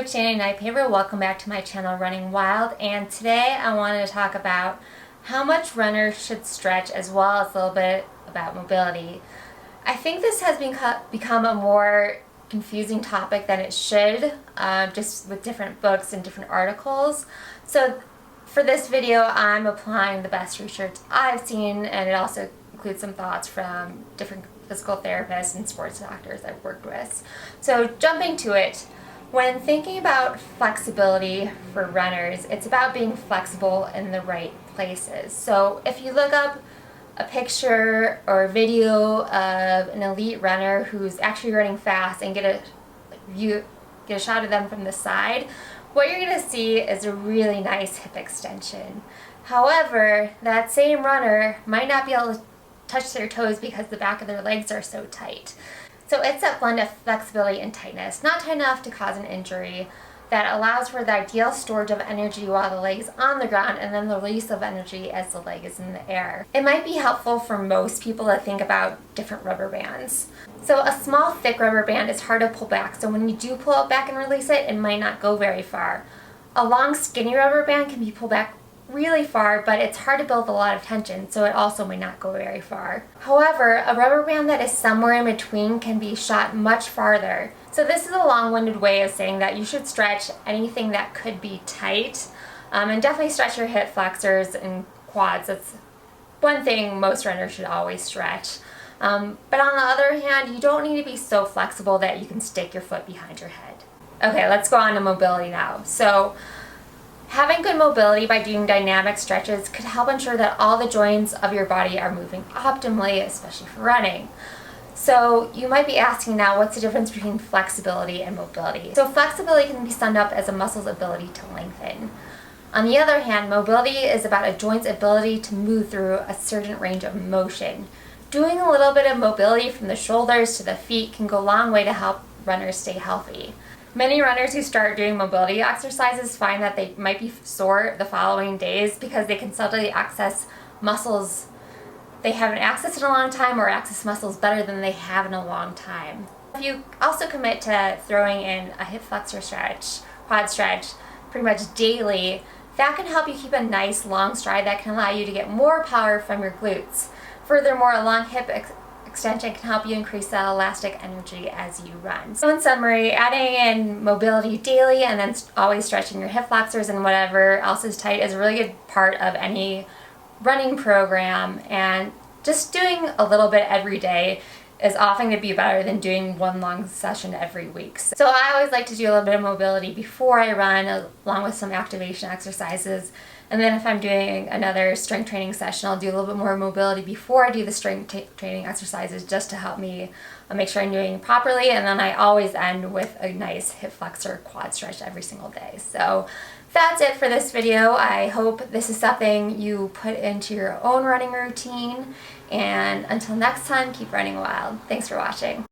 Coach Danny Nightpaver. Welcome back to my channel Running Wild, and today I wanted to talk about how much runners should stretch as well as a little bit about mobility. I think this has become a more confusing topic than it should, just with different books and different articles. So for this video I'm applying the best research I've seen, and it also includes some thoughts from different physical therapists and sports doctors I've worked with. So jumping to it, when thinking about flexibility for runners, it's about being flexible in the right places. So if you look up a picture or video of an elite runner who's actually running fast and get a shot of them from the side, what you're going to see is a really nice hip extension. However, that same runner might not be able to touch their toes because the back of their legs are so tight. So it's that blend of flexibility and tightness, not tight enough to cause an injury, that allows for the ideal storage of energy while the leg is on the ground and then the release of energy as the leg is in the air. It might be helpful for most people to think about different rubber bands. So a small thick rubber band is hard to pull back, so when you do pull it back and release it, it might not go very far. A long skinny rubber band can be pulled back really far, but it's hard to build a lot of tension, so it also may not go very far. However, a rubber band that is somewhere in between can be shot much farther. So this is a long-winded way of saying that you should stretch anything that could be tight, and definitely stretch your hip flexors and quads. That's one thing most runners should always stretch. But on the other hand, you don't need to be so flexible that you can stick your foot behind your head. Okay, let's go on to mobility now. So having good mobility by doing dynamic stretches could help ensure that all the joints of your body are moving optimally, especially for running. So you might be asking now, what's the difference between flexibility and mobility? So flexibility can be summed up as a muscle's ability to lengthen. On the other hand, mobility is about a joint's ability to move through a certain range of motion. Doing a little bit of mobility from the shoulders to the feet can go a long way to help runners stay healthy. Many runners who start doing mobility exercises find that they might be sore the following days because they can suddenly access muscles they haven't accessed in a long time, or access muscles better than they have in a long time. If you also commit to throwing in a hip flexor stretch, quad stretch, pretty much daily, that can help you keep a nice long stride that can allow you to get more power from your glutes. Furthermore, a long hip extension can help you increase that elastic energy as you run. So in summary, adding in mobility daily and then always stretching your hip flexors and whatever else is tight is a really good part of any running program, and just doing a little bit every day is often going to be better than doing one long session every week. So I always like to do a little bit of mobility before I run, along with some activation exercises. And then if I'm doing another strength training session, I'll do a little bit more mobility before I do the strength training exercises, just to help me make sure I'm doing it properly. And then I always end with a nice hip flexor quad stretch every single day. So that's it for this video. I hope this is something you put into your own running routine. And until next time, keep running wild. Thanks for watching.